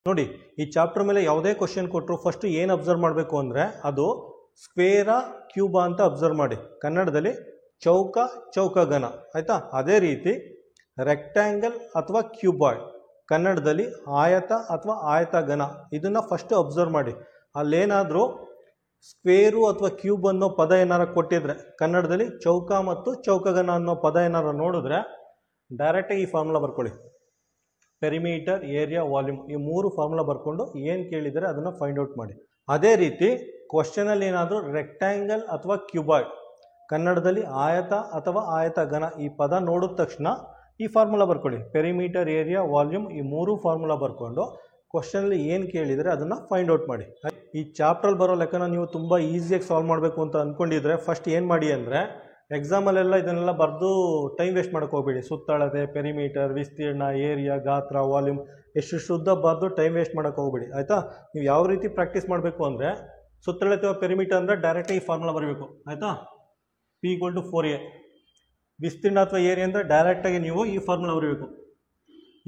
ನೋಡಿ ಈ ಚಾಪ್ಟರ್ ಮೇಲೆ ಯಾವುದೇ ಕ್ವಶನ್ ಕೊಟ್ಟರು ಫಸ್ಟ್ ಏನು ಅಬ್ಸರ್ವ್ ಮಾಡಬೇಕು ಅಂದರೆ ಅದು ಸ್ಕ್ವೇರಾ ಕ್ಯೂಬಾ ಅಂತ ಅಬ್ಸರ್ವ್ ಮಾಡಿ. ಕನ್ನಡದಲ್ಲಿ ಚೌಕ ಚೌಕಗನ ಆಯಿತಾ. ಅದೇ ರೀತಿ ರೆಕ್ಟ್ಯಾಂಗಲ್ ಅಥವಾ ಕ್ಯೂಬಾಯ್ಡ್ ಕನ್ನಡದಲ್ಲಿ ಆಯತ ಅಥವಾ ಆಯತಗನ, ಇದನ್ನು ಫಸ್ಟ್ ಅಬ್ಸರ್ವ್ ಮಾಡಿ. ಅಲ್ಲೇನಾದರೂ ಸ್ಕ್ವೇರು ಅಥವಾ ಕ್ಯೂಬ್ ಅನ್ನೋ ಪದ ಏನಾರ ಕೊಟ್ಟಿದ್ರೆ ಕನ್ನಡದಲ್ಲಿ ಚೌಕ ಮತ್ತು ಚೌಕಗನ ಅನ್ನೋ ಪದ ಏನಾರ ನೋಡಿದ್ರೆ ಡೈರೆಕ್ಟಾಗಿ ಈ ಫಾರ್ಮುಲಾ ಬರ್ಕೊಳ್ಳಿ. ಪೆರಿಮೀಟರ್, ಏರಿಯಾ, ವಾಲ್ಯೂಮ್, ಈ ಮೂರು ಫಾರ್ಮುಲಾ ಬರ್ಕೊಂಡು ಏನು ಕೇಳಿದರೆ ಅದನ್ನು ಫೈಂಡ್ ಔಟ್ ಮಾಡಿ. ಅದೇ ರೀತಿ ಕ್ವಶನಲ್ಲಿ ಏನಾದರೂ ರೆಕ್ಟ್ಯಾಂಗಲ್ ಅಥವಾ ಕ್ಯೂಬಾಯ್ಡ್ ಕನ್ನಡದಲ್ಲಿ ಆಯತ ಅಥವಾ ಆಯತಗನ ಈ ಪದ ನೋಡಿದ ತಕ್ಷಣ ಈ ಫಾರ್ಮುಲಾ ಬರ್ಕೊಳ್ಳಿ. ಪೆರಿಮೀಟರ್, ಏರಿಯಾ, ವಾಲ್ಯೂಮ್, ಈ ಮೂರು ಫಾರ್ಮುಲಾ ಬರ್ಕೊಂಡು ಕ್ವಶನಲ್ಲಿ ಏನು ಕೇಳಿದರೆ ಅದನ್ನು ಫೈಂಡ್ ಔಟ್ ಮಾಡಿ. ಈ ಚಾಪ್ಟ್ರಲ್ಲಿ ಬರೋ ಲೆಕ್ಕನ ನೀವು ತುಂಬ ಈಸಿಯಾಗಿ ಸಾಲ್ವ್ ಮಾಡಬೇಕು ಅಂತ ಅಂದ್ಕೊಂಡಿದ್ರೆ ಫಸ್ಟ್ ಏನು ಮಾಡಿ ಅಂದರೆ ಎಕ್ಸಾಮಲ್ಲೆಲ್ಲ ಇದನ್ನೆಲ್ಲ ಬರೆದು ಟೈಮ್ ವೇಸ್ಟ್ ಮಾಡೋಕ್ಕೆ ಹೋಗಬೇಡಿ. ಸುತ್ತಳತೆ, ಪೆರಿಮೀಟರ್, ವಿಸ್ತೀರ್ಣ, ಏರಿಯಾ, ಗಾತ್ರ, ವಾಲ್ಯೂಮ್ ಎಷ್ಟು ಶುದ್ಧ ಬರೆದು ಟೈಮ್ ವೇಸ್ಟ್ ಮಾಡೋಕ್ಕೆ ಹೋಗಬೇಡಿ ಆಯಿತಾ. ನೀವು ಯಾವ ರೀತಿ ಪ್ರಾಕ್ಟೀಸ್ ಮಾಡಬೇಕು ಅಂದರೆ ಸುತ್ತಳತೆ ಪೆರಿಮೀಟರ್ ಅಂದರೆ ಡೈರೆಕ್ಟಾಗಿ ಈ ಫಾರ್ಮುಲಾ ಬರಬೇಕು ಆಯಿತಾ. P = 4A. ವಿಸ್ತೀರ್ಣ ಅಥವಾ ಏರಿಯಾ ಅಂದರೆ ಡೈರೆಕ್ಟಾಗಿ ನೀವು ಈ ಫಾರ್ಮುಲಾ ಬರಬೇಕು.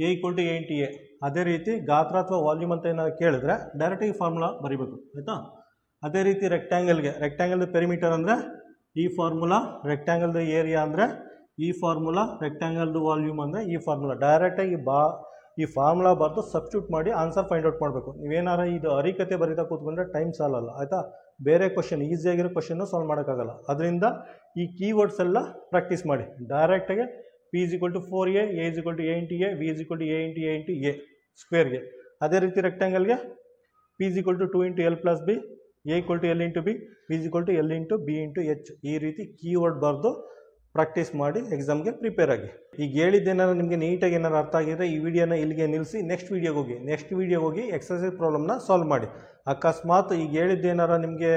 A = A × A. ಅದೇ ರೀತಿ ಗಾತ್ರ ಅಥವಾ ವಾಲ್ಯೂಮ್ ಅಂತ ಏನಾದ್ರು ಕೇಳಿದ್ರೆ ಡೈರೆಕ್ಟಾಗಿ ಫಾರ್ಮುಲಾ ಬರೀಬೇಕು ಆಯಿತಾ. ಅದೇ ರೀತಿ ರೆಕ್ಟ್ಯಾಂಗಲ್ದು ಪೆರಿಮೀಟರ್ ಅಂದರೆ ಈ ಫಾರ್ಮುಲಾ, ರೆಕ್ಟ್ಯಾಂಗಲ್ದು ಏರಿಯಾ ಅಂದರೆ ಈ ಫಾರ್ಮುಲಾ, ರೆಕ್ಟ್ಯಾಂಗಲ್ದು ವಾಲ್ಯೂಮ್ ಅಂದರೆ ಈ ಫಾರ್ಮುಲಾ. ಡೈರೆಕ್ಟಾಗಿ ಈ ಫಾರ್ಮುಲಾ ಬರೆದು ಸಬ್ಸ್ಟಿಟ್ಯೂಟ್ ಮಾಡಿ ಆನ್ಸರ್ ಫೈಂಡ್ ಔಟ್ ಮಾಡಬೇಕು. ನೀವೇನಾರ ಇದು ಅರಿಕತೆ ಬರೀತಾ ಕೂತ್ಕೊಂಡ್ರೆ ಟೈಮ್ ಸಾಲಲ್ಲ ಆಯಿತಾ. ಬೇರೆ ಕ್ವಶನ್, ಈಸಿಯಾಗಿರೋ ಕ್ವಶನ್ನು ಸಾಲ್ವ್ ಮಾಡೋಕ್ಕಾಗಲ್ಲ. ಅದರಿಂದ ಈ ಕೀವರ್ಡ್ಸ್ ಎಲ್ಲ ಪ್ರಾಕ್ಟೀಸ್ ಮಾಡಿ. ಡೈರೆಕ್ಟಾಗಿ P = 4A, A = A × A, V = A × A × A ಸ್ಕ್ವೇರ್ಗೆ. ಅದೇ ರೀತಿ ರೆಕ್ಟ್ಯಾಂಗಲ್ಗೆ P = 2 × L + B, A = L × B, V = L × B × H. ಈ ರೀತಿ ಕೀವರ್ಡ್ ಬರೆದು ಪ್ರಾಕ್ಟೀಸ್ ಮಾಡಿ ಎಕ್ಸಾಮ್ಗೆ ಪ್ರಿಪೇರ್ ಆಗಿ. ಈಗ ಹೇಳಿದ್ದೇನಾರು ನಿಮಗೆ ನೀಟಾಗಿ ಏನಾರು ಅರ್ಥ ಆಗಿದ್ರೆ ಈ ವಿಡಿಯೋನ ಇಲ್ಲಿಗೆ ನಿಲ್ಲಿಸಿ ನೆಕ್ಸ್ಟ್ ವೀಡಿಯೋಗೆ ಹೋಗಿ ಎಕ್ಸರ್ಸೈಸ್ ಪ್ರಾಬ್ಲಮ್ನ ಸಾಲ್ವ್ ಮಾಡಿ. ಅಕಸ್ಮಾತ್ ಈಗ ಹೇಳಿದ್ದೇನಾರ ನಿಮಗೆ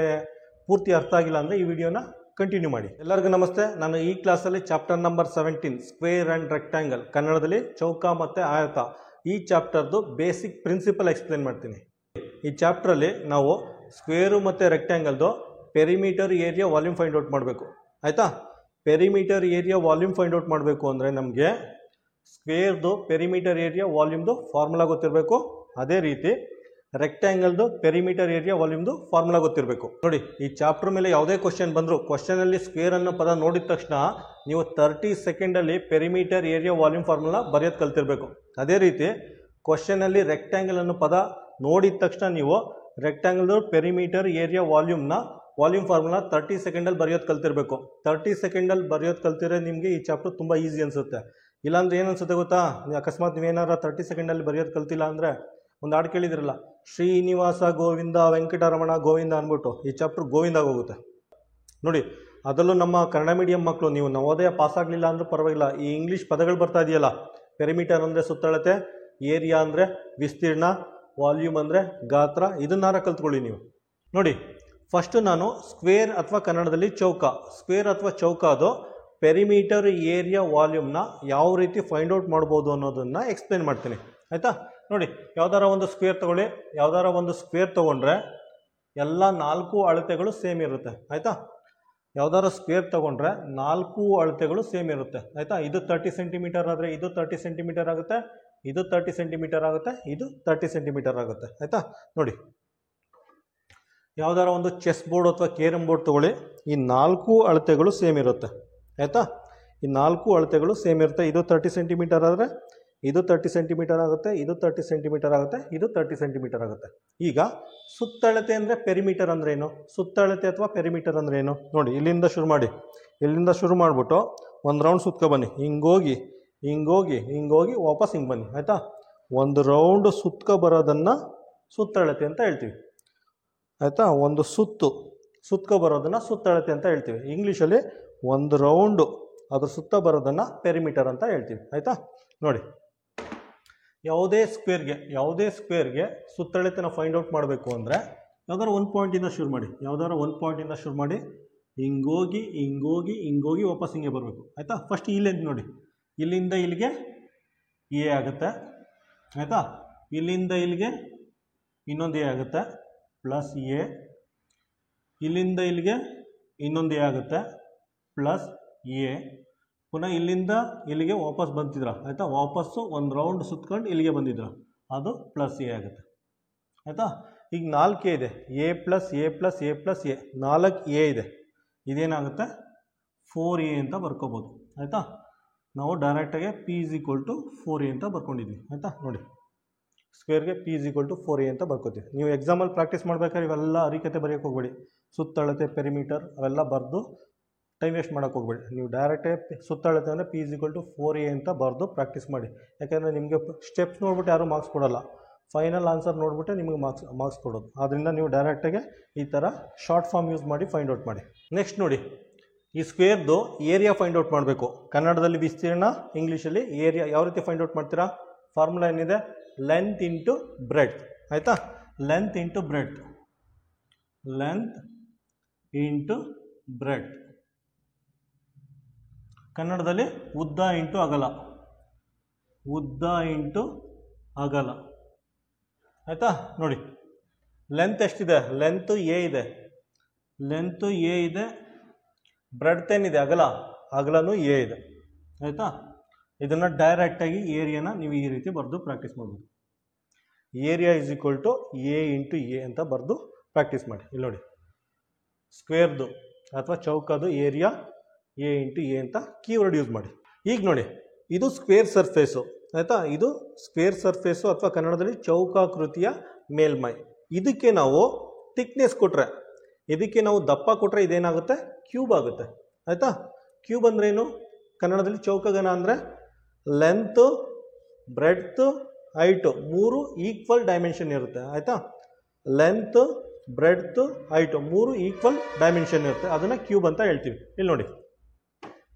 ಪೂರ್ತಿ ಅರ್ಥ ಆಗಿಲ್ಲ ಅಂದರೆ ಈ ವಿಡಿಯೋನ ಕಂಟಿನ್ಯೂ ಮಾಡಿ. ಎಲ್ಲರಿಗೂ ನಮಸ್ತೆ. ನಾನು ಈ ಕ್ಲಾಸಲ್ಲಿ chapter number 17 square and rectangle ಕನ್ನಡದಲ್ಲಿ ಚೌಕ ಮತ್ತು ಆಯತ ಈ ಚಾಪ್ಟರ್ದು ಬೇಸಿಕ್ ಪ್ರಿನ್ಸಿಪಲ್ ಎಕ್ಸ್ಪ್ಲೇನ್ ಮಾಡ್ತೀನಿ. ಈ ಚಾಪ್ಟ್ರಲ್ಲಿ ನಾವು ಸ್ಕ್ವೇರು ಮತ್ತು ರೆಕ್ಟ್ಯಾಂಗಲ್ದು perimeter, area, volume find out ಮಾಡಬೇಕು ಆಯಿತಾ. Perimeter, area, volume find out ಮಾಡಬೇಕು ಅಂದರೆ ನಮಗೆ ಸ್ಕ್ವೇರ್ದು ಪೆರಿಮೀಟರ್, ಏರಿಯಾ, ವಾಲ್ಯೂಮ್ದು ಫಾರ್ಮುಲಾ ಗೊತ್ತಿರಬೇಕು. ಅದೇ ರೀತಿ ರೆಕ್ಟ್ಯಾಂಗಲ್ದು ಪೆರಿಮೀಟರ್, ಏರಿಯಾ, ವಾಲ್ಯೂಮ್ದು ಫಾರ್ಮುಲಾ ಗೊತ್ತಿರಬೇಕು. ನೋಡಿ ಈ ಚಾಪ್ಟರ್ ಮೇಲೆ ಯಾವುದೇ ಕ್ವಶನ್ ಬಂದರೂ ಕ್ವಶನಲ್ಲಿ ಸ್ಕ್ವೇರ್ ಅನ್ನೋ ಪದ ನೋಡಿದ ತಕ್ಷಣ ನೀವು 30 ಸೆಕೆಂಡಲ್ಲಿ ಪೆರಿಮೀಟರ್, ಏರಿಯಾ, ವಾಲ್ಯೂಮ್ ಫಾರ್ಮುಲಾ ಬರೆಯೋದು ಕಲ್ತಿರಬೇಕು. ಅದೇ ರೀತಿ ಕ್ವಶನಲ್ಲಿ ರೆಕ್ಟ್ಯಾಂಗಲ್ ಅನ್ನೋ ಪದ ನೋಡಿದ ತಕ್ಷಣ ನೀವು ರೆಕ್ಟ್ಯಾಂಗಲ್ದು ಪೆರಿಮೀಟರ್, ಏರಿಯಾ, ವಾಲ್ಯೂಮ್ ಫಾರ್ಮುಲಾ 30 ಸೆಕೆಂಡಲ್ಲಿ ಬರೆಯೋದು ಕಲ್ತಿರಬೇಕು. 30 ಸೆಕೆಂಡಲ್ಲಿ ಬರೆಯೋದು ಕಲ್ತಿರೋ ನಿಮಗೆ ಈ ಚಾಪ್ಟರ್ ತುಂಬ ಈಸಿ ಅನಿಸುತ್ತೆ. ಇಲ್ಲಾಂದ್ರೆ ಏನು ಅನಿಸುತ್ತೆ ಗೊತ್ತಾ, ಅಕಸ್ಮಾತ್ ನೀವೇನಾರ 30 ಸೆಕೆಂಡಲ್ಲಿ ಬರೆಯೋದು ಕಲ್ತಿಲ್ಲ ಅಂದರೆ ಒಂದು ಹಾಡು ಕೇಳಿದಿರಲ್ಲ, ಶ್ರೀನಿವಾಸ ಗೋವಿಂದ ವೆಂಕಟರಮಣ ಗೋವಿಂದ ಅಂದ್ಬಿಟ್ಟು ಈ ಚಾಪ್ಟರ್ ಗೋವಿಂದಾಗ ಹೋಗುತ್ತೆ. ನೋಡಿ ಅದರಲ್ಲೂ ನಮ್ಮ ಕನ್ನಡ ಮೀಡಿಯಂ ಮಕ್ಕಳು ನೀವು ನವೋದಯ ಪಾಸ್ ಆಗಲಿಲ್ಲ ಅಂದರೂ ಪರವಾಗಿಲ್ಲ, ಈ ಇಂಗ್ಲೀಷ್ ಪದಗಳು ಬರ್ತಾ ಇದೆಯಲ್ಲ, ಪೆರಿಮೀಟರ್ ಅಂದರೆ ಸುತ್ತಳತೆ, ಏರಿಯಾ ಅಂದರೆ ವಿಸ್ತೀರ್ಣ, ವಾಲ್ಯೂಮ್ ಅಂದರೆ ಗಾತ್ರ, ಇದನ್ನಾರ ಕಲ್ತ್ಕೊಳ್ಳಿ ನೀವು. ನೋಡಿ ಫಸ್ಟು ನಾನು ಸ್ಕ್ವೇರ್ ಅಥವಾ ಕನ್ನಡದಲ್ಲಿ ಚೌಕ, ಸ್ಕ್ವೇರ್ ಅಥವಾ ಚೌಕ ಅದು ಪೆರಿಮೀಟರ್, ಏರಿಯಾ, ವಾಲ್ಯೂಮ್ನ ಯಾವ ರೀತಿ ಫೈಂಡ್ ಔಟ್ ಮಾಡ್ಬೋದು ಅನ್ನೋದನ್ನು ಎಕ್ಸ್ಪ್ಲೇನ್ ಮಾಡ್ತೀನಿ ಆಯಿತಾ. ನೋಡಿ ಯಾವ್ದಾರ ಒಂದು ಸ್ಕ್ವೇರ್ ತೊಗೊಳ್ಳಿ. ಯಾವ್ದಾರ ಒಂದು ಸ್ಕ್ವೇರ್ ತೊಗೊಂಡ್ರೆ ಎಲ್ಲ 4 ಅಳತೆಗಳು ಸೇಮ್ ಇರುತ್ತೆ ಆಯಿತಾ. ಯಾವ್ದಾರ ಸ್ಕ್ವೇರ್ ತೊಗೊಂಡ್ರೆ 4 ಅಳತೆಗಳು ಸೇಮ್ ಇರುತ್ತೆ ಆಯಿತಾ. ಇದು 30 ಸೆಂಟಿಮೀಟರ್ ಆದರೆ ಇದು 30 ಸೆಂಟಿಮೀಟರ್ ಆಗುತ್ತೆ, ಇದು 30 ಸೆಂಟಿಮೀಟರ್ ಆಗುತ್ತೆ, ಇದು 30 ಸೆಂಟಿಮೀಟರ್ ಆಗುತ್ತೆ ಆಯಿತಾ. ನೋಡಿ ಯಾವ್ದಾರ ಒಂದು ಚೆಸ್ ಬೋರ್ಡ್ ಅಥವಾ ಕೇರಮ್ ಬೋರ್ಡ್ ತೊಗೊಳ್ಳಿ. ಈ 4 ಅಳತೆಗಳು ಸೇಮ್ ಇರುತ್ತೆ ಆಯಿತಾ. ಈ 4 ಅಳತೆಗಳು ಸೇಮ್ ಇರುತ್ತೆ. ಇದು 30 ಸೆಂಟಿಮೀಟರ್ ಆದರೆ ಇದು 30 ಸೆಂಟಿಮೀಟರ್ ಆಗುತ್ತೆ, ಇದು 30 ಸೆಂಟಿಮೀಟರ್ ಆಗುತ್ತೆ, ಇದು 30 ಸೆಂಟಿಮೀಟರ್ ಆಗುತ್ತೆ. ಈಗ ಸುತ್ತಳತೆ ಅಂದರೆ ಪೆರಿಮೀಟರ್ ಅಂದರೆ ಏನು, ಸುತ್ತಳತೆ ಅಥವಾ ಪೆರಿಮೀಟರ್ ಅಂದರೆ ಏನು ನೋಡಿ. ಇಲ್ಲಿಂದ ಶುರು ಮಾಡಿ, ಇಲ್ಲಿಂದ ಶುರು ಮಾಡಿಬಿಟ್ಟು ಒಂದು ರೌಂಡ್ ಸುತ್ಕೊ ಬನ್ನಿ. ಹಿಂಗೋಗಿ ವಾಪಸ್ ಹಿಂಗೆ ಬನ್ನಿ ಆಯಿತಾ. ಒಂದು ರೌಂಡ್ ಸುತ್ಕೊ ಬರೋದನ್ನು ಸುತ್ತಳತೆ ಅಂತ ಹೇಳ್ತೀವಿ ಆಯಿತಾ. ಒಂದು ಸುತ್ಕೊ ಬರೋದನ್ನು ಸುತ್ತಳತೆ ಅಂತ ಹೇಳ್ತೀವಿ. ಇಂಗ್ಲೀಷಲ್ಲಿ ಒಂದು ರೌಂಡು ಅದ್ರ ಸುತ್ತ ಬರೋದನ್ನು ಪೆರಿಮೀಟರ್ ಅಂತ ಹೇಳ್ತೀವಿ ಆಯಿತಾ. ನೋಡಿ ಯಾವುದೇ ಸ್ಕ್ವೇರ್ಗೆ ಸುತ್ತಳತೆನ ಫೈಂಡ್ ಔಟ್ ಮಾಡಬೇಕು ಅಂದರೆ ಯಾವ್ದಾರ ಒಂದು ಪಾಯಿಂಟಿಂದ ಶುರು ಮಾಡಿ ಹಿಂಗೋಗಿ ವಾಪಸ್ ಹಿಂಗೆ ಬರಬೇಕು ಆಯಿತಾ. ಫಸ್ಟ್ ಇಲ್ಲಿಂದ ನೋಡಿ, ಇಲ್ಲಿಂದ ಇಲ್ಲಿಗೆ ಎ ಆಗುತ್ತೆ ಆಯಿತಾ. ಇಲ್ಲಿಂದ ಇಲ್ಲಿಗೆ ಇನ್ನೊಂದು ಎ ಆಗುತ್ತೆ ಪ್ಲಸ್ ಎ, ಇಲ್ಲಿಂದ ಇಲ್ಲಿಗೆ ಇನ್ನೊಂದು ಎ ಆಗುತ್ತೆ ಪ್ಲಸ್ ಎ, ಪುನಃ ಇಲ್ಲಿಂದ ಇಲ್ಲಿಗೆ ವಾಪಸ್ ಬಂತಿದ್ರ ಆಯಿತಾ. ವಾಪಸ್ಸು ಒಂದು ರೌಂಡ್ ಸುತ್ಕೊಂಡು ಇಲ್ಲಿಗೆ ಬಂದಿದ್ರ, ಅದು ಪ್ಲಸ್ ಎ ಆಗುತ್ತೆ ಆಯಿತಾ. ಈಗ 4a ಇದೆ, a plus A plus A plus A, 4a ಇದೆ, ಇದೇನಾಗುತ್ತೆ 4a ಅಂತ ಬರ್ಕೋಬೋದು. ಆಯಿತಾ. ನಾವು ಡೈರೆಕ್ಟಾಗಿ p = 4a ಅಂತ ಬರ್ಕೊಂಡಿದ್ವಿ. ಆಯಿತಾ. ನೋಡಿ ಸ್ಕ್ವೇರ್ಗೆ p = 4a ಅಂತ ಬರ್ಕೋತೀವಿ. ನೀವು ಎಕ್ಸಾಮಲ್ಲಿ ಪ್ರಾಕ್ಟೀಸ್ ಮಾಡ್ಬೇಕಾದ್ರೆ ಇವೆಲ್ಲ ಅರಿಕತೆ ಬರೆಯೋಕ್ಕೆ ಹೋಗ್ಬೇಡಿ. ಸುತ್ತಳತೆ, ಪೆರಿಮೀಟರ್ ಅವೆಲ್ಲ ಬರೆದು ಟೈಮ್ ವೇಸ್ಟ್ ಮಾಡೋಕ್ಕೆ ಹೋಗ್ಬೇಡಿ. ನೀವು ಡೈರೆಕ್ಟಾಗಿ ಸುತ್ತಳತೆ ಅಂದರೆ p = 4a ಅಂತ ಬರೆದು ಪ್ರಾಕ್ಟೀಸ್ ಮಾಡಿ. ಯಾಕೆಂದರೆ ನಿಮಗೆ ಸ್ಟೆಪ್ಸ್ ನೋಡ್ಬಿಟ್ಟು ಯಾರೂ ಮಾರ್ಕ್ಸ್ ಕೊಡೋಲ್ಲ, ಫೈನಲ್ ಆನ್ಸರ್ ನೋಡ್ಬಿಟ್ಟು ನಿಮಗೆ ಮಾರ್ಕ್ಸ್ ಕೊಡೋದು. ಆದ್ದರಿಂದ ನೀವು ಡೈರೆಕ್ಟಾಗಿ ಈ ಥರ ಶಾರ್ಟ್ ಫಾರ್ಮ್ ಯೂಸ್ ಮಾಡಿ ಫೈಂಡ್ ಔಟ್ ಮಾಡಿ. ನೆಕ್ಸ್ಟ್ ನೋಡಿ, ಈ ಸ್ಕ್ವೇರ್ದು ಏರಿಯಾ ಫೈಂಡ್ ಔಟ್ ಮಾಡಬೇಕು. ಕನ್ನಡದಲ್ಲಿ ವಿಸ್ತೀರ್ಣ, ಇಂಗ್ಲೀಷಲ್ಲಿ ಏರಿಯಾ. ಯಾವ ರೀತಿ ಫೈಂಡ್ ಔಟ್ ಮಾಡ್ತೀರಾ? ಫಾರ್ಮುಲಾ ಏನಿದೆ? Length into breadth. ಆಯಿತಾ. Length into breadth, length into breadth. ಕನ್ನಡದಲ್ಲಿ ಉದ್ದ ಇಂಟು ಅಗಲ, ಉದ್ದ ಇಂಟು ಅಗಲ. ಆಯಿತಾ. ನೋಡಿ ಲೆಂತ್ ಎಷ್ಟಿದೆ? ಲೆಂತು ಎ ಇದೆ, ಲೆಂತು ಎ ಇದೆ. ಬ್ರೆಡ್ತ್ ಏನಿದೆ? ಅಗಲ, ಅಗಲನೂ ಎ ಇದೆ. ಆಯಿತಾ. ಇದನ್ನು ಡೈರೆಕ್ಟಾಗಿ ಏರಿಯಾನ ನೀವು ಈ ರೀತಿ ಬರೆದು ಪ್ರಾಕ್ಟೀಸ್ ಮಾಡ್ಬೋದು. ಏರಿಯಾ = a ಇಂಟು ಎ ಅಂತ ಬರೆದು ಪ್ರಾಕ್ಟೀಸ್ ಮಾಡಿ. ಇಲ್ಲಿ ನೋಡಿ, ಸ್ಕ್ವೇರ್ದು ಅಥವಾ ಚೌಕದು ಏರಿಯಾ a ಇಂಟು ಎ ಅಂತ ಕೀವರ್ಡ್ ಯೂಸ್ ಮಾಡಿ. ಈಗ ನೋಡಿ, ಇದು ಸ್ಕ್ವೇರ್ ಸರ್ಫೇಸು. ಆಯಿತಾ. ಇದು ಸ್ಕ್ವೇರ್ ಸರ್ಫೇಸು ಅಥವಾ ಕನ್ನಡದಲ್ಲಿ ಚೌಕಾಕೃತಿಯ ಮೇಲ್ಮೈ. ಇದಕ್ಕೆ ನಾವು ಥಿಕ್ನೆಸ್ ಕೊಟ್ಟರೆ, ಇದಕ್ಕೆ ನಾವು ದಪ್ಪ ಕೊಟ್ಟರೆ ಇದೇನಾಗುತ್ತೆ? ಕ್ಯೂಬ್ ಆಗುತ್ತೆ. ಆಯಿತಾ. ಕ್ಯೂಬ್ ಅಂದರೆ ಏನು? ಕನ್ನಡದಲ್ಲಿ ಚೌಕಗನ ಅಂದರೆ length, breadth, height 3 equal dimension ಇರುತ್ತೆ. ಆಯಿತಾ. Length, breadth, height 3 equal dimension ಇರುತ್ತೆ. ಅದನ್ನು ಕ್ಯೂಬ್ ಅಂತ ಹೇಳ್ತೀವಿ. ಇಲ್ಲಿ ನೋಡಿ,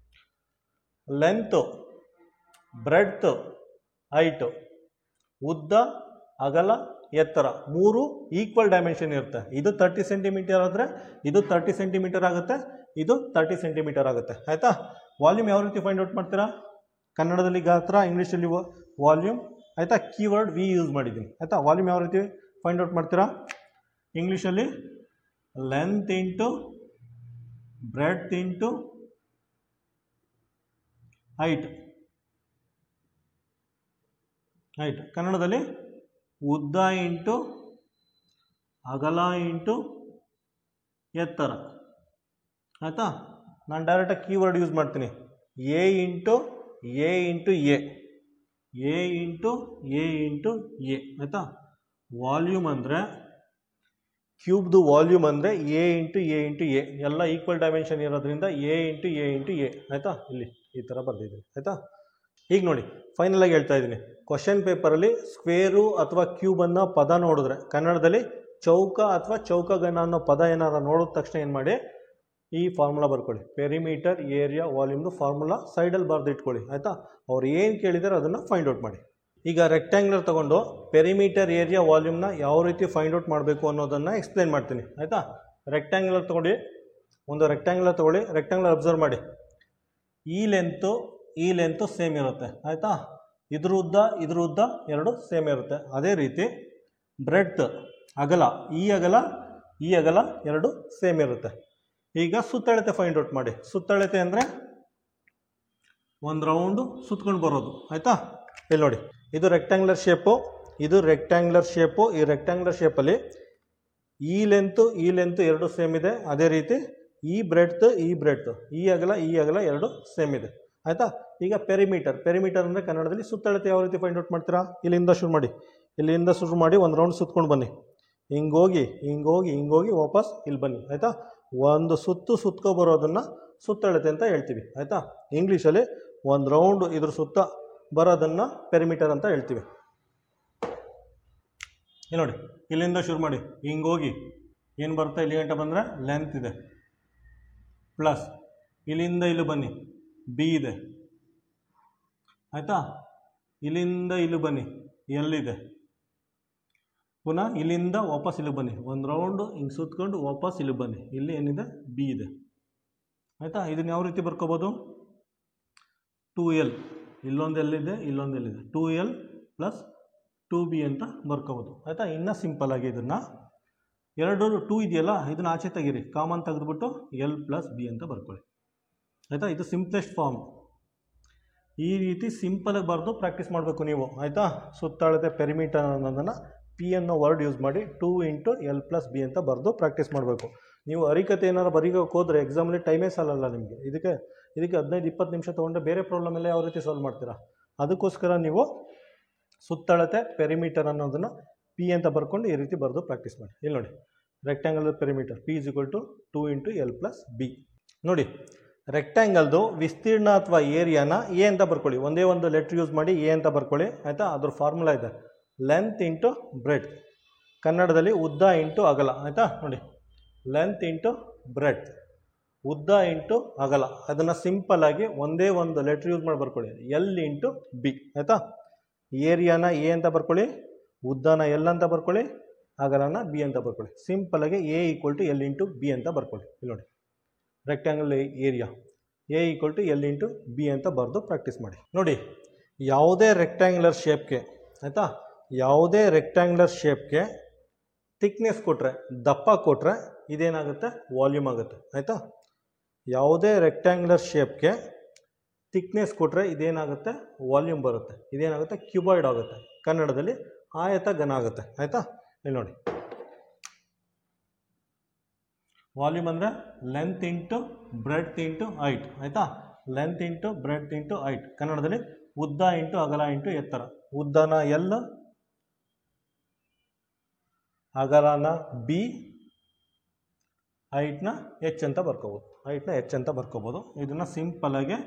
ಲೆಂತು, ಬ್ರೆಡ್ತು, ಹೈಟು, ಉದ್ದ, ಅಗಲ, ಎತ್ತರ 3 ಈಕ್ವಲ್ ಡೈಮೆನ್ಷನ್ ಇರುತ್ತೆ. ಇದು 30 ಸೆಂಟಿಮೀಟರ್ ಆದರೆ ಇದು 30 ಸೆಂಟಿಮೀಟರ್ ಆಗುತ್ತೆ, ಇದು 30 ಸೆಂಟಿಮೀಟರ್ ಆಗುತ್ತೆ. ಆಯಿತಾ. ವಾಲ್ಯೂಮ್ ಯಾವ ರೀತಿ ಫೈಂಡ್ ಔಟ್ ಮಾಡ್ತೀರಾ? ಕನ್ನಡದಲ್ಲಿ ಗಾತ್ರ, ಇಂಗ್ಲೀಷಲ್ಲಿ ವಾಲ್ಯೂಮ್. ಆಯಿತಾ. ಕೀವರ್ಡ್ ವಿ ಯೂಸ್ ಮಾಡಿದ್ದೀನಿ. ಆಯಿತಾ. ವಾಲ್ಯೂಮ್ ಯಾವ ರೀತಿ ಫೈಂಡ್ ಔಟ್ ಮಾಡ್ತೀರಾ? ಇಂಗ್ಲೀಷಲ್ಲಿ length into breadth into height. Height ಕನ್ನಡದಲ್ಲಿ ಉದ್ದ ಇಂಟು ಅಗಲ ಇಂಟು ಎತ್ತರ. ಆಯಿತಾ. ನಾನು ಡೈರೆಕ್ಟಾಗಿ ಕೀವರ್ಡ್ ಯೂಸ್ ಮಾಡ್ತೀನಿ. A into A into A, A into A into A. ಆಯಿತಾ. ವಾಲ್ಯೂಮ್ ಅಂದರೆ ಕ್ಯೂಬ್ದು ವಾಲ್ಯೂಮ್ ಅಂದರೆ A into A into A, ಎಲ್ಲ ಈಕ್ವಲ್ ಡೈಮೆನ್ಷನ್ ಇರೋದ್ರಿಂದ A into A into A. ಆಯಿತಾ. ಇಲ್ಲಿ ಈ ಥರ ಬರೆದಿದ್ದೀನಿ. ಆಯಿತಾ. ಈಗ ನೋಡಿ, ಫೈನಲಾಗಿ ಹೇಳ್ತಾ ಇದ್ದೀನಿ, ಕ್ವಶನ್ ಪೇಪರಲ್ಲಿ ಸ್ಕ್ವೇರು ಅಥವಾ ಕ್ಯೂಬನ್ನು ಪದ ನೋಡಿದ್ರೆ ಕನ್ನಡದಲ್ಲಿ ಚೌಕ ಅಥವಾ ಚೌಕಗನ ಅನ್ನೋ ಪದ ಏನಾರ ನೋಡಿದ ತಕ್ಷಣ ಏನು ಮಾಡಿ, ಈ ಫಾರ್ಮುಲಾ ಬರ್ಕೊಳ್ಳಿ. ಪೆರಿಮೀಟರ್, ಏರಿಯಾ, ವಾಲ್ಯೂಮ್ದು ಫಾರ್ಮುಲಾ ಸೈಡಲ್ಲಿ ಬರೆದು ಇಟ್ಕೊಳ್ಳಿ. ಆಯಿತಾ. ಅವ್ರು ಏನು ಕೇಳಿದಾರೆ ಅದನ್ನು ಫೈಂಡ್ ಔಟ್ ಮಾಡಿ. ಈಗ ರೆಕ್ಟ್ಯಾಂಗ್ಲರ್ ತೊಗೊಂಡು ಪೆರಿಮೀಟರ್, ಏರಿಯಾ, ವಾಲ್ಯೂಮ್ನ ಯಾವ ರೀತಿ ಫೈಂಡ್ ಔಟ್ ಮಾಡಬೇಕು ಅನ್ನೋದನ್ನು ಎಕ್ಸ್ಪ್ಲೇನ್ ಮಾಡ್ತೀನಿ. ಆಯಿತಾ. ರೆಕ್ಟ್ಯಾಂಗ್ಲರ್ ತೊಗೊಂಡು ಒಂದು ರೆಕ್ಟ್ಯಾಂಗ್ಲರ್ ತೊಗೊಳ್ಳಿ. ರೆಕ್ಟ್ಯಾಂಗ್ಲರ್ ಅಬ್ಸರ್ವ್ ಮಾಡಿ. ಈ ಲೆಂತು ಸೇಮ್ ಇರುತ್ತೆ. ಆಯಿತಾ. ಇದ್ರ ಉದ್ದ ಎರಡು ಸೇಮ್ ಇರುತ್ತೆ. ಅದೇ ರೀತಿ ಬ್ರೆಡ್ತ್, ಅಗಲ, ಈ ಅಗಲ ಎರಡು ಸೇಮ್ ಇರುತ್ತೆ. ಈಗ ಸುತ್ತಳತೆ ಫೈಂಡ್ ಔಟ್ ಮಾಡಿ. ಸುತ್ತಳತೆ ಅಂದರೆ ಒಂದು ರೌಂಡು ಸುತ್ಕೊಂಡು ಬರೋದು. ಆಯಿತಾ. ಇಲ್ಲಿ ನೋಡಿ, ಇದು ರೆಕ್ಟ್ಯಾಂಗ್ಲರ್ ಶೇಪು, ಇದು ರೆಕ್ಟ್ಯಾಂಗ್ಲರ್ ಶೇಪು. ಈ ರೆಕ್ಟ್ಯಾಂಗ್ಲರ್ ಶೇಪಲ್ಲಿ ಈ ಲೆಂತು ಎರಡು ಸೇಮ್ ಇದೆ. ಅದೇ ರೀತಿ ಈ ಬ್ರೆಡ್ತ್, ಈ ಅಗಲ ಎರಡು ಸೇಮ್ ಇದೆ. ಆಯಿತಾ. ಈಗ ಪೆರಿಮೀಟರ್ ಅಂದರೆ ಕನ್ನಡದಲ್ಲಿ ಸುತ್ತಳತೆ ಯಾವ ರೀತಿ ಫೈಂಡ್ ಔಟ್ ಮಾಡ್ತೀರಾ? ಇಲ್ಲಿಂದ ಶುರು ಮಾಡಿ ಒಂದು ರೌಂಡ್ ಸುತ್ಕೊಂಡು ಬನ್ನಿ. ಹಿಂಗೋಗಿ ವಾಪಸ್ ಇಲ್ಲಿ ಬನ್ನಿ. ಆಯಿತಾ. ಒಂದು ಸುತ್ಕೊ ಬರೋದನ್ನು ಸುತ್ತಳತೆ ಅಂತ ಹೇಳ್ತೀವಿ. ಆಯಿತಾ. ಇಂಗ್ಲೀಷಲ್ಲಿ ಒಂದು ರೌಂಡ್ ಇದ್ರ ಸುತ್ತ ಬರೋದನ್ನು ಪೆರಿಮೀಟರ್ ಅಂತ ಹೇಳ್ತೀವಿ. ಇಲ್ಲಿ ನೋಡಿ, ಇಲ್ಲಿಂದ ಶುರು ಮಾಡಿ ಹಿಂಗೋಗಿ ಏನು ಬರುತ್ತೆ? ಇಲ್ಲಿ ಗಂಟೆ ಬಂದರೆ ಲೆಂತ್ ಇದೆ, ಪ್ಲಸ್ ಇಲ್ಲಿಂದ ಇಲ್ಲಿ ಬನ್ನಿ ಬಿ ಇದೆ. ಆಯಿತಾ. ಇಲ್ಲಿಂದ ಇಲ್ಲಿ ಬನ್ನಿ ಎಲ್ಲಿದೆ. ಪುನಃ ಇಲ್ಲಿಂದ ವಾಪಸ್ ಇಲ್ಲಿ ಬನ್ನಿ, ಒಂದು ರೌಂಡು ಹಿಂಗೆ ಸುತ್ಕೊಂಡು ವಾಪಸ್ ಇಲ್ಲಿ ಬನ್ನಿ, ಇಲ್ಲಿ ಏನಿದೆ? ಬಿ ಇದೆ. ಆಯಿತಾ. ಇದನ್ನು ಯಾವ ರೀತಿ ಬರ್ಕೋಬೋದು? 2L, ಇಲ್ಲೊಂದು ಎಲ್ಲಿದೆ, 2L ಪ್ಲಸ್ 2B ಅಂತ ಬರ್ಕೋಬೋದು. ಆಯಿತಾ. ಇನ್ನೂ ಸಿಂಪಲ್ಲಾಗಿ ಇದನ್ನು 2 ಇದೆಯಲ್ಲ, ಇದನ್ನು ಆಚೆ ತೆಗೀರಿ, ಕಾಮನ್ ತೆಗೆದುಬಿಟ್ಟು L ಪ್ಲಸ್ B ಅಂತ ಬರ್ಕೊಳ್ಳಿ. ಆಯಿತಾ. ಇದು ಸಿಂಪ್ಲೆಸ್ಟ್ ಫಾರ್ಮ್. ಈ ರೀತಿ ಸಿಂಪಲಾಗಿ ಬರೆದು ಪ್ರಾಕ್ಟೀಸ್ ಮಾಡಬೇಕು ನೀವು. ಆಯಿತಾ. ಸುತ್ತಳತೆ ಪೆರಿಮೀಟರ್ ಅನ್ನೋದನ್ನು ಪಿ ಅನ್ನೋ ವರ್ಡ್ ಯೂಸ್ ಮಾಡಿ 2 ಇಂಟು ಎಲ್ ಪ್ಲಸ್ ಬಿ ಅಂತ ಬರೆದು ಪ್ರಾಕ್ಟೀಸ್ ಮಾಡಬೇಕು. ನೀವು ಹರಿಕತೆ ಏನಾರು ಬರೀಗೋಕೆ ಹೋದರೆ ಎಕ್ಸಾಮಲ್ಲಿ ಟೈಮೇ ಸಾಲಲ್ಲ ನಿಮಗೆ. ಇದಕ್ಕೆ 15-20 ನಿಮಿಷ ತೊಗೊಂಡ್ರೆ ಬೇರೆ ಪ್ರಾಬ್ಲಮ್ ಎಲ್ಲ ಯಾವ ರೀತಿ ಸಾಲ್ವ್ ಮಾಡ್ತೀರಾ? ಅದಕ್ಕೋಸ್ಕರ ನೀವು ಸುತ್ತಳತೆ ಪೆರಿಮೀಟರ್ ಅನ್ನೋದನ್ನು ಪಿ ಅಂತ ಬರ್ಕೊಂಡು ಈ ರೀತಿ ಬರೆದು ಪ್ರಾಕ್ಟೀಸ್ ಮಾಡಿ. ಇಲ್ಲಿ ನೋಡಿ, rectangle perimeter P is equal to 2 into L plus B. ನೋಡಿ, ರೆಕ್ಟ್ಯಾಂಗಲ್ದು ವಿಸ್ತೀರ್ಣ ಅಥವಾ ಏರಿಯಾನ ಎ ಅಂತ ಬರ್ಕೊಳ್ಳಿ. ಒಂದೇ ಒಂದು ಲೆಟ್ರ್ ಯೂಸ್ ಮಾಡಿ ಎ ಅಂತ ಬರ್ಕೊಳ್ಳಿ, ಆಯಿತಾ? ಅದ್ರ ಫಾರ್ಮುಲಾ ಇದೆ, ಲೆಂತ್ ಇಂಟು ಬ್ರೆಡ್, ಕನ್ನಡದಲ್ಲಿ ಉದ್ದ ಇಂಟು ಅಗಲ, ಆಯಿತಾ? ನೋಡಿ, ಲೆಂತ್ ಇಂಟು ಬ್ರೆಡ್, ಉದ್ದ ಇಂಟು ಅಗಲ. ಅದನ್ನು ಸಿಂಪಲ್ಲಾಗಿ ಒಂದೇ ಒಂದು ಲೆಟ್ರ್ ಯೂಸ್ ಮಾಡಿ ಬರ್ಕೊಳ್ಳಿ, ಎಲ್ ಇಂಟು ಬಿ, ಆಯಿತಾ? ಏರಿಯಾನ ಎ ಅಂತ ಬರ್ಕೊಳ್ಳಿ, ಉದ್ದನ ಎಲ್ ಅಂತ ಬರ್ಕೊಳ್ಳಿ, ಅಗಲನ ಬಿ ಅಂತ ಬರ್ಕೊಳ್ಳಿ. ಸಿಂಪಲ್ಲಾಗಿ A equal to L into B ಅಂತ ಬರ್ಕೊಳ್ಳಿ. ಇಲ್ಲಿ ನೋಡಿ, rectangle area A equal to L into B ಅಂತ ಬರೆದು ಪ್ರಾಕ್ಟೀಸ್ ಮಾಡಿ. ನೋಡಿ, ಯಾವುದೇ ರೆಕ್ಟ್ಯಾಂಗ್ಯುಲರ್ ಶೇಪ್ಗೆ, ಆಯಿತಾ, ಯಾವುದೇ ರೆಕ್ಟ್ಯಾಂಗ್ಯುಲರ್ ಶೇಪ್ಗೆ ಥಿಕ್ನೆಸ್ ಕೊಟ್ಟರೆ, ದಪ್ಪ ಕೊಟ್ಟರೆ ಇದೇನಾಗುತ್ತೆ? ವಾಲ್ಯೂಮ್ ಆಗುತ್ತೆ, ಆಯಿತಾ? ಯಾವುದೇ ರೆಕ್ಟ್ಯಾಂಗ್ಯುಲರ್ ಶೇಪ್ಗೆ ಥಿಕ್ನೆಸ್ ಕೊಟ್ಟರೆ ಇದೇನಾಗುತ್ತೆ? ವಾಲ್ಯೂಮ್ ಬರುತ್ತೆ. ಇದೇನಾಗುತ್ತೆ? ಕ್ಯೂಬಾಯ್ಡ್ ಆಗುತ್ತೆ. ಕನ್ನಡದಲ್ಲಿ ಆಯತ ಘನ ಆಗುತ್ತೆ, ಆಯಿತಾ? ಇಲ್ಲಿ ನೋಡಿ, ವಾಲ್ಯೂಮ್ ಅಂದರೆ length into breadth into height, ಆಯಿತಾ? Length into breadth into height. ಕನ್ನಡದಲ್ಲಿ ಉದ್ದ ಇಂಟು ಅಗಲ ಇಂಟು ಎತ್ತರ. ಉದ್ದನ ಎಲ್, ಅಗಲನ ಬಿ, ಹೈಟ್ನ ಎಚ್ ಅಂತ ಬರ್ಕೋಬೋದು. ಹೈಟ್ನ ಎಚ್ ಅಂತ ಬರ್ಕೋಬೋದು. ಇದನ್ನು ಸಿಂಪಲ್ಲಾಗಿ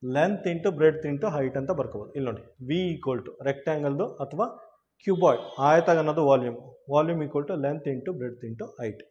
length into breadth into height ಅಂತ ಬರ್ಕೋಬೋದು. ಇಲ್ಲಿ ನೋಡಿ, ವಿ ಈಕ್ವಲ್ ಟು ರೆಕ್ಟ್ಯಾಂಗಲ್ದು ಅಥವಾ ಕ್ಯೂಬಾಯ್ಡ್ ಆಯತ ಅನ್ನೋದು volume equal to length into breadth into height.